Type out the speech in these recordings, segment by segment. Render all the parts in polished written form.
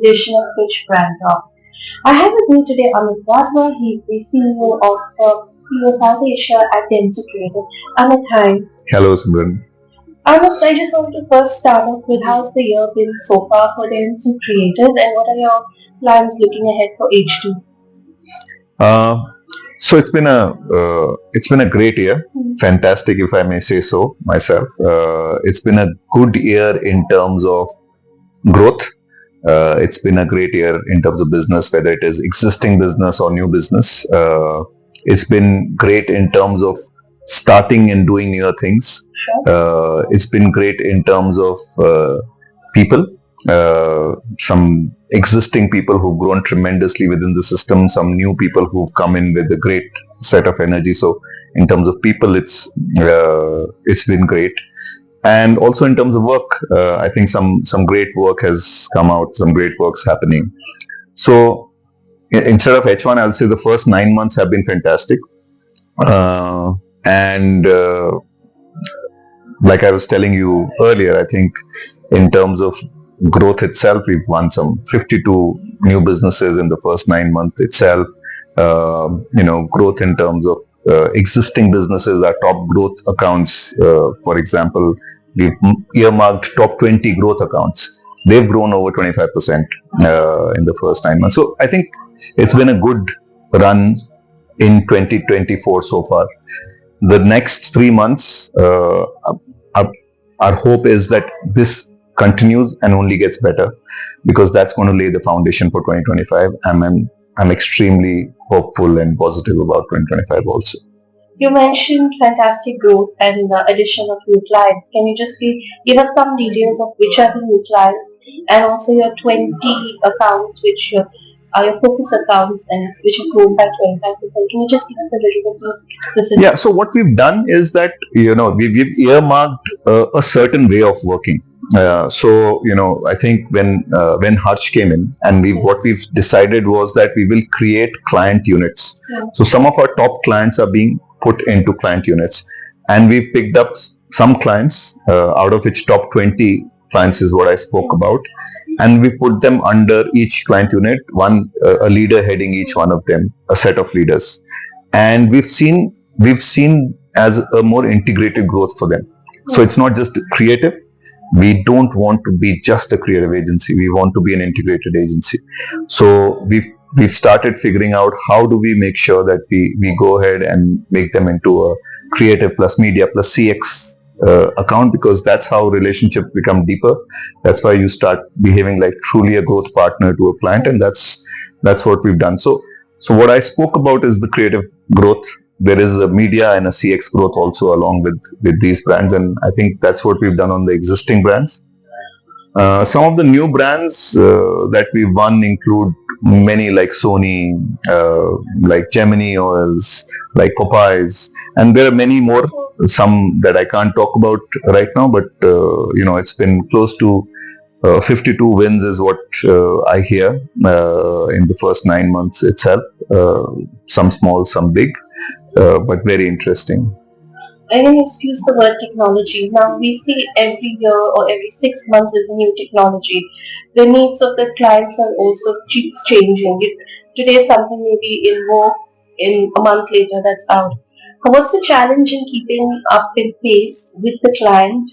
edition of Pitch BrandTalk. I have with me today Amit Wadhwa. He's the CEO of South Asia at Dentsu Creative. Amit, hi. Hello, Simran. Amit, I just wanted to first start off with how's the year been so far for Dentsu Creative and what are your plans looking ahead for H2? So it's been a great year, fantastic if I may say so myself. It's been a good year in terms of growth. It's been a great year in terms of business, whether it is existing business or new business. It's been great in terms of starting and doing newer things. It's been great in terms of people. Some existing people who've grown tremendously within the system, some new people who've come in with a great set of energy. So in terms of people, it's been great. And also in terms of work, I think some great work has come out, some great work's happening. So instead of H1, I'll say the first 9 months have been fantastic. Like I was telling you earlier, I think in terms of growth itself, we've won some 52 new businesses in the first 9 months itself. Growth in terms of existing businesses, our top growth accounts, for example, we've earmarked top 20 growth accounts. They've grown over 25% in the first 9 months. So I think it's been a good run in 2024 so far. The next 3 months, our hope is that this continues and only gets better, because that's going to lay the foundation for 2025. I'm extremely hopeful and positive about 2025 also. You mentioned fantastic growth and the addition of new clients. Can you just give us some details of which are the new clients and also your 20 accounts which are your focus accounts and which have grown by 25%? Can you just give us a little bit of specifics? Yeah, so what we've done is that, we've earmarked a certain way of working. I think when Harsh came in, and what we've decided was that we will create client units. So some of our top clients are being put into client units, and we picked up some clients, out of which top 20 clients is what I spoke about, and we put them under each client unit, a leader heading each one of them, a set of leaders, and we've seen as a more integrated growth for them. So it's not just creative. We don't want to be just a creative agency. We want to be an integrated agency. So we've started figuring out how do we make sure that we go ahead and make them into a creative plus media plus CX account, because that's how relationships become deeper. That's why you start behaving like truly a growth partner to a client, and that's what we've done. So what I spoke about is the creative growth. There is a media and a CX growth also along with these brands, and I think that's what we've done on the existing brands. Some of the new brands that we've won include many like Sony, like Gemini Oils, like Popeyes, and there are many more, some that I can't talk about right now, but it's been close to 52 wins is what I hear in the first 9 months itself. Some small, some big. But very interesting. I can use the word technology. Now we see every year or every 6 months is a new technology. The needs of the clients are also changing. Today something may be in vogue, in a month later that's out. What's the challenge in keeping up in pace with the client?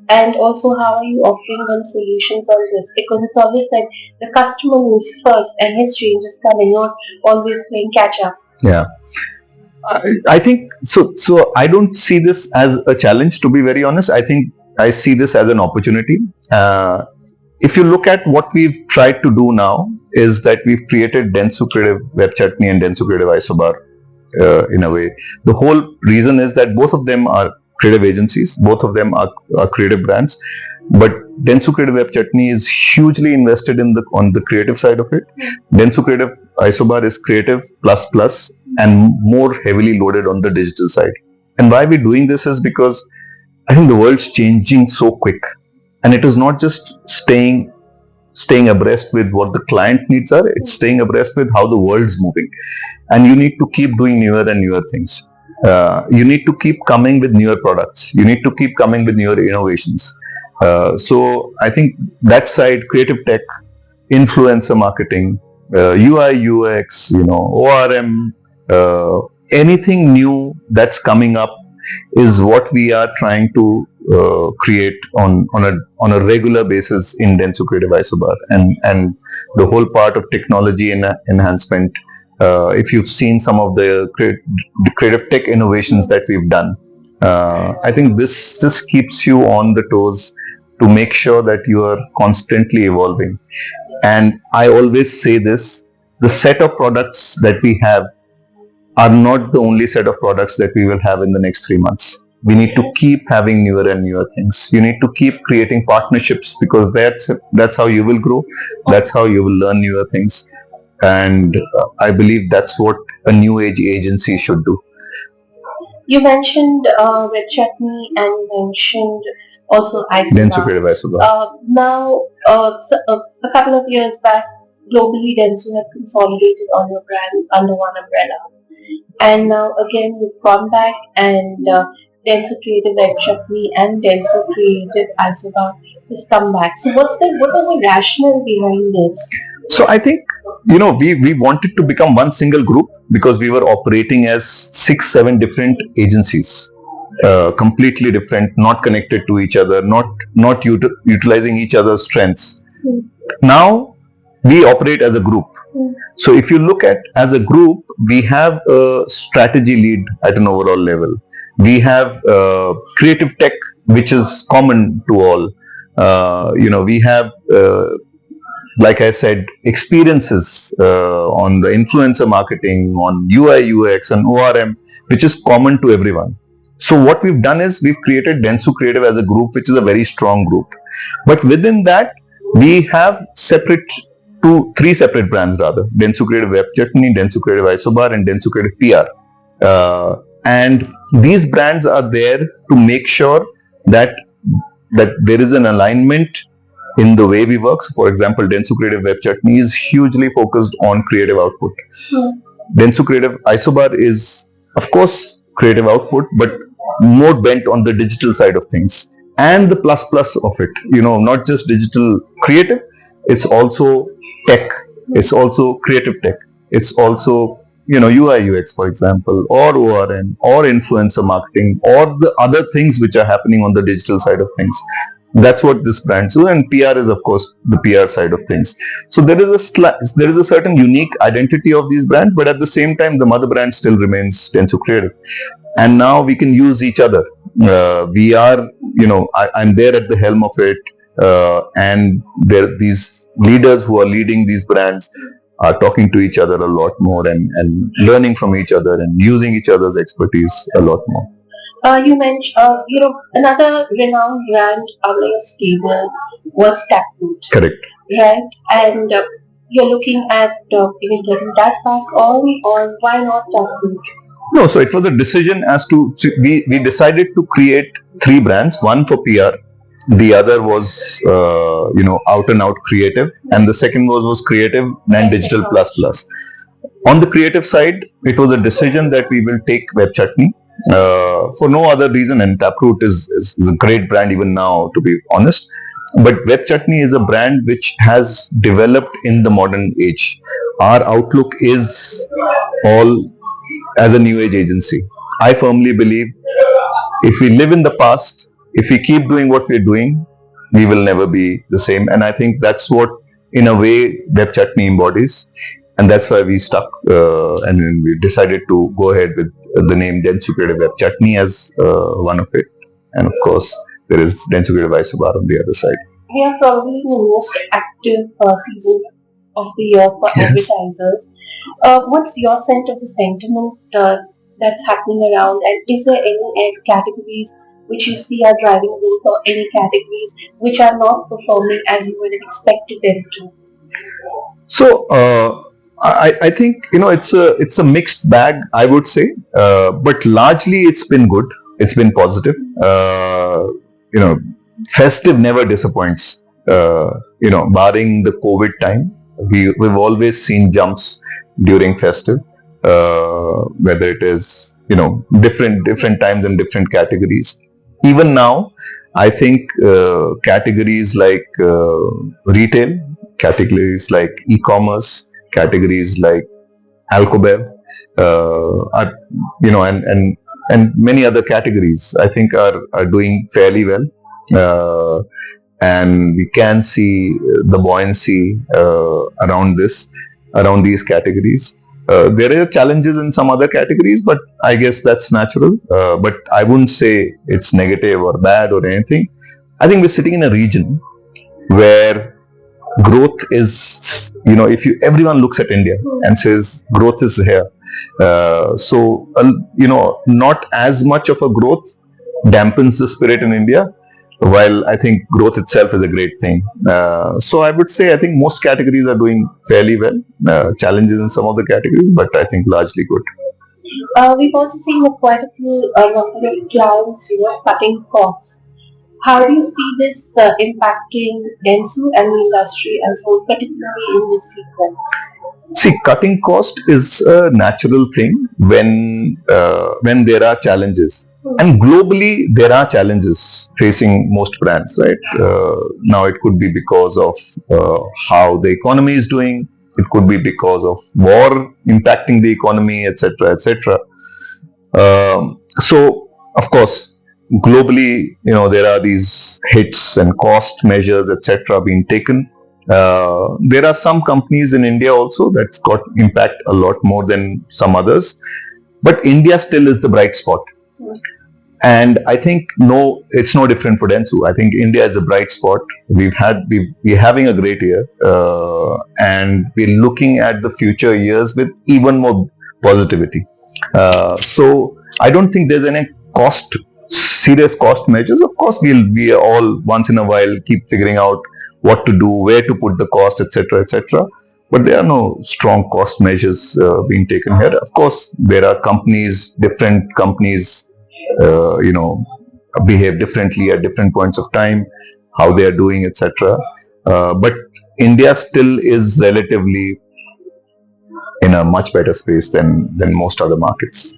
And also, how are you offering them solutions on this? Because it's always like the customer moves first and his change is coming, you're always playing catch up. Yeah. I think so. I don't see this as a challenge, to be very honest. I think I see this as an opportunity. If you look at what we've tried to do now, is that we've created Dentsu Creative Webchutney and Dentsu Creative Isobar in a way. The whole reason is that both of them are creative agencies, both of them are creative brands, but Dentsu Creative Webchutney is hugely invested on the creative side of it. Dentsu Creative Isobar is creative plus and more heavily loaded on the digital side. And why we're doing this is because I think the world's changing so quick, and it is not just staying abreast with what the client needs are, it's staying abreast with how the world's moving. And you need to keep doing newer and newer things. You need to keep coming with newer products. You need to keep coming with newer innovations. So I think that side, creative tech, influencer marketing, UI, UX, ORM, anything new that's coming up is what we are trying to create on a regular basis in Dentsu Creative Isobar, and the whole part of technology and enhancement. If you've seen some of the creative tech innovations that we've done, I think this just keeps you on the toes to make sure that you are constantly evolving. And I always say this: the set of products that we have are not the only set of products that we will have in the next 3 months. We need to keep having newer and newer things. You need to keep creating partnerships, because that's how you will grow. That's how you will learn newer things. And I believe that's what a new age agency should do. You mentioned Webchutney and you mentioned also Dentsu Isobar. Creative Isobar. Now, a couple of years back, globally Dentsu had consolidated all your brands under one umbrella. And now again, you've gone back and Dentsu Creative Webchutney and Dentsu Creative Isobar has come back. So what was the rationale behind this? So I think, we wanted to become one single group because we were operating as 6-7 different agencies, completely different, not connected to each other, not utilizing each other's strengths. Now we operate as a group. So if you look at as a group, we have a strategy lead at an overall level. We have creative tech, which is common to all. We have, like I said, experiences on the influencer marketing, on UI, UX, and ORM, which is common to everyone. So what we've done is we've created Dentsu Creative as a group, which is a very strong group. But within that, we have three separate brands rather: Dentsu Creative Webchutney, Dentsu Creative Isobar, and Dentsu Creative PR. And these brands are there to make sure that there is an alignment in the way we work. So for example, Dentsu Creative Webchutney is hugely focused on creative output. Dentsu Creative Isobar is, of course, creative output, but more bent on the digital side of things. And the plus of it, not just digital creative, it's also tech, it's also creative tech, it's also UI UX, for example, or ORM, or influencer marketing, or the other things which are happening on the digital side of things. That's what this brand do. And PR is, of course, the PR side of things. So there is a certain unique identity of these brands, but at the same time, the mother brand still remains Dentsu Creative. And now we can use each other. We are, I'm there at the helm of it, and these leaders who are leading these brands are talking to each other a lot more, and learning from each other and using each other's expertise a lot more. You mentioned, another renowned brand under your stable was Taproot. Correct. Right? And you're looking at even getting that back on, or why not Taproot? No, so it was a decision we decided to create 3 brands, one for PR, the other was, out and out creative, and the second was creative and digital plus. On the creative side, it was a decision that we will take Webchutney for no other reason, and Taproot is a great brand even now, to be honest. But Webchutney is a brand which has developed in the modern age. Our outlook is all as a new age agency. I firmly believe if we live in the past, if we keep doing what we're doing, we will never be the same. And I think that's what, in a way, Webchutney embodies. And that's why we stuck and we decided to go ahead with the name Dentsu Creative Webchutney as one of it. And of course, there is Dentsu Creative Isobar on the other side. We are probably the most active season of the year for advertisers. What's your sense of the sentiment that's happening around? And is there any categories which you see are driving growth, or any categories which are not performing as you would have expected them to? So, I think it's a mixed bag, I would say, but largely it's been good. It's been positive. Festive never disappoints. Barring the COVID time, we've always seen jumps during festive, whether it is different times and different categories. Even now, I think categories like retail, categories like e-commerce, categories like Alcobev, are, and many other categories, I think are doing fairly well. Uh, and we can see the buoyancy around these categories. There are challenges in some other categories, but I guess that's natural. But I wouldn't say it's negative or bad or anything. I think we're sitting in a region where growth is, if everyone looks at India and says growth is here, not as much of a growth dampens the spirit in India, while I think growth itself is a great thing. So I would say I think most categories are doing fairly well. Challenges in some of the categories, but I think largely good. We've also seen quite a few number of clients, cutting costs. How do you see this impacting Densu and the industry as well, particularly in this season? See, cutting cost is a natural thing when there are challenges. And globally, there are challenges facing most brands, right? Now, it could be because of how the economy is doing. It could be because of war impacting the economy, etc., etc. So, of course, globally, there are these hits and cost measures, etc., being taken. There are some companies in India also that's got impact a lot more than some others, but India still is the bright spot. And I think it's no different for Densu. I think India is a bright spot. We're having a great year, and we're looking at the future years with even more positivity. So I don't think there's any serious cost measures. Of course, we all once in a while keep figuring out what to do, where to put the cost, etc., etc. But there are no strong cost measures being taken here. Of course, there are different companies, behave differently at different points of time, how they are doing, etc. But India still is relatively in a much better space than most other markets.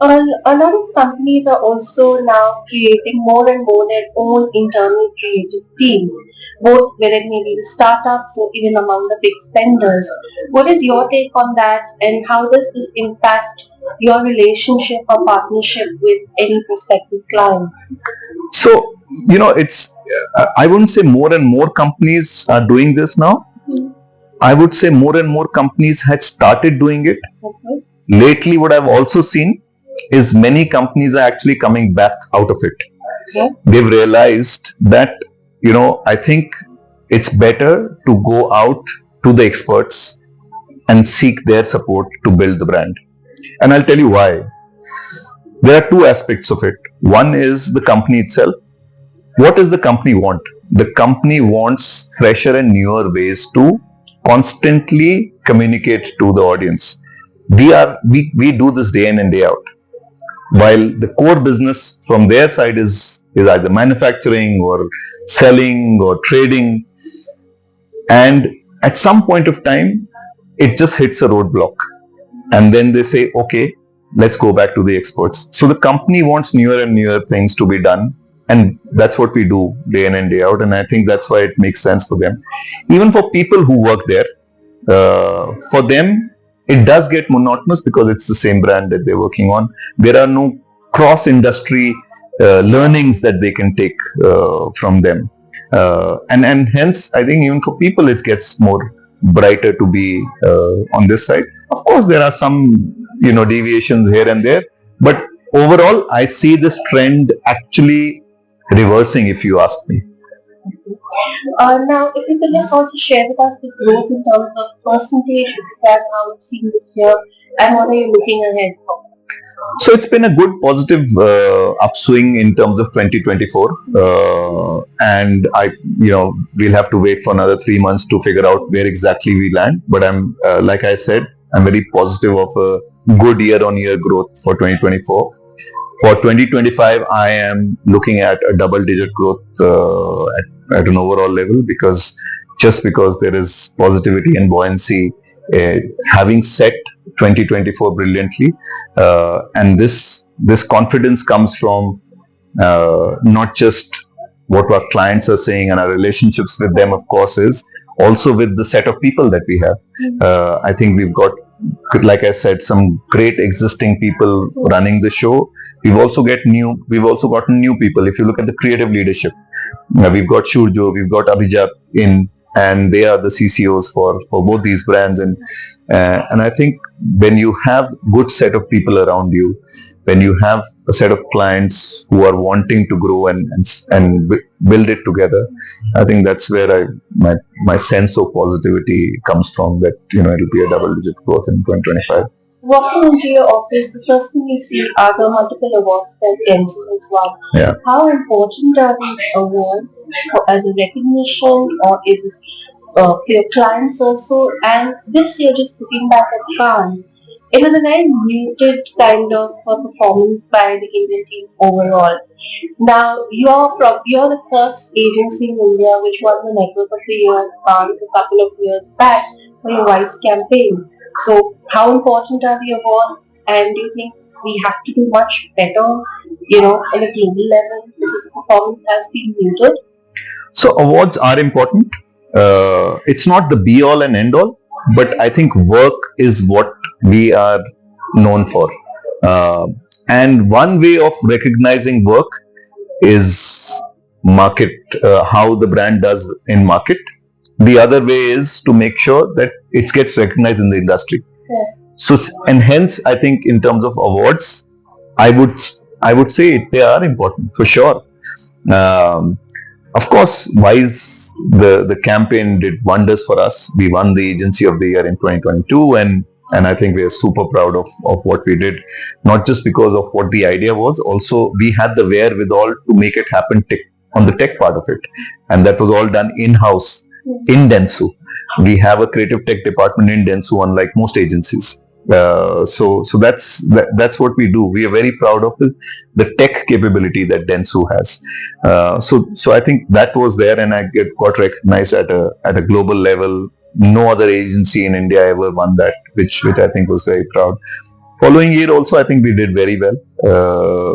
A lot of companies are also now creating more and more their own internal creative teams, both within maybe the startups or even among the big spenders. What is your take on that, and how does this impact your relationship or partnership with any prospective client? So, I wouldn't say more and more companies are doing this now. I would say more and more companies had started doing it. Okay. Lately, what I've also seen is many companies are actually coming back out of it. Yeah. They've realized that, I think it's better to go out to the experts and seek their support to build the brand. And I'll tell you why. There are two aspects of it. One is the company itself. What does the company want? The company wants fresher and newer ways to constantly communicate to the audience. We do this day in and day out. While the core business from their side is either manufacturing or selling or trading, and at some point of time, it just hits a roadblock. And then they say, okay, let's go back to the experts. So the company wants newer and newer things to be done. And that's what we do day in and day out. And I think that's why it makes sense for them. Even for people who work there, for them, it does get monotonous because it's the same brand that they're working on. There are no cross-industry learnings that they can take from them. And hence, I think even for people, it gets more brighter to be on this side. Of course, there are some, deviations here and there. But overall, I see this trend actually reversing, if you ask me. Now, if you could just also share with us the growth in terms of percentage, that how you've seen this year, and what are you looking ahead for? So it's been a good positive upswing in terms of 2024, and we'll have to wait for another 3 months to figure out where exactly we land. But like I said, I'm very positive of a good year-on-year growth for 2024. For 2025, I am looking at a double-digit growth at an overall level, because there is positivity and buoyancy, having set 2024 brilliantly, and this confidence comes from not just what our clients are saying and our relationships with them, of course, is also with the set of people that we have. I think we've got, like I said, some great existing people running the show. We've also gotten new people. If you look at the creative leadership, we've got Shurjo, we've got Abhijat in, and they are the CCOs for both these brands. And I think when you have good set of people around you, when you have a set of clients who are wanting to grow and build it together, I think that's where my sense of positivity comes from, that it'll be a double-digit growth in 2025. Walking into your office, the first thing you see are the multiple awards that Densu has won. Yeah. How important are these awards as a recognition, or is it for your clients also? And this year, just looking back at Khan, it was a very muted kind of performance by the Indian team overall. Now, you're the first agency in India which won the Network of the Year at Cannes a couple of years back for your Vice campaign. So, how important are the awards? And do you think we have to do much better, in a global level, because the performance has been muted? So awards are important. It's not the be all and end all, but I think work is what we are known for. And one way of recognizing work is market, how the brand does in market. The other way is to make sure that it gets recognized in the industry. Yeah. So, and hence, I think in terms of awards, I would say they are important for sure. Of course, Wise, the campaign did wonders for us. We won the Agency of the Year in 2022, and I think we are super proud of what we did. Not just because of what the idea was, also we had the wherewithal to make it happen on the tech part of it, and that was all done in-house in Densu. We have a creative tech department in Densu, unlike most agencies. So that's what we do. We are very proud of the tech capability that Densu has. So I think that was there, and I got recognized at a global level. No other agency in India ever won that, which I think was very proud. Following year also, I think we did very well.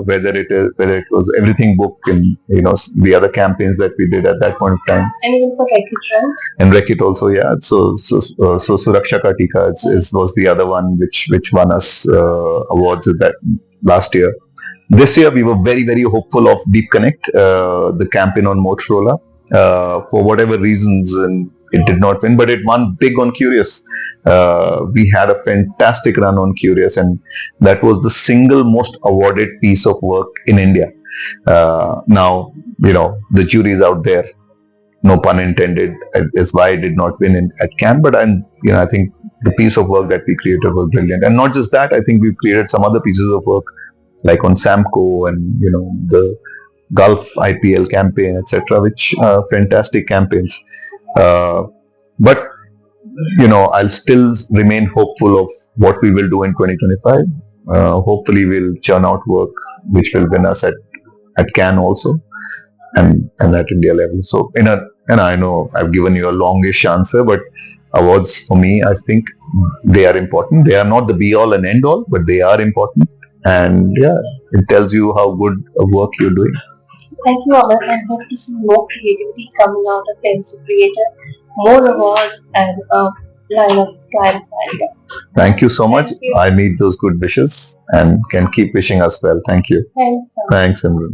Whether it was Everything Book and the other campaigns that we did at that point of time. And even for Rekit, right? And Rekit also, yeah. So Suraksha Ka Tika was the other one which won us awards at that last year. This year we were very, very hopeful of Deep Connect, the campaign on Motorola. For whatever reasons, and it did not win, but it won big on Curious. We had a fantastic run on Curious, and that was the single most awarded piece of work in India. Now, the jury is out there, no pun intended, is why it did not win at Cannes, but I think the piece of work that we created was brilliant. And not just that, I think we've created some other pieces of work, like on Samco and, the Gulf IPL campaign, etc., which are fantastic campaigns. But I'll still remain hopeful of what we will do in 2025. Hopefully, we'll churn out work which will win us at Cannes also, and at India level. So, and I know I've given you a longish answer, but awards for me, I think they are important. They are not the be all and end all, but they are important. And yeah, it tells you how good a work you're doing. Thank you, Amit, and hope to see more creativity coming out of Dentsu Creative, more awards, and a line of clients lined up. Thank you so much. I need those good wishes and can keep wishing us well. Thank you. Thanks. Thanks, Imran.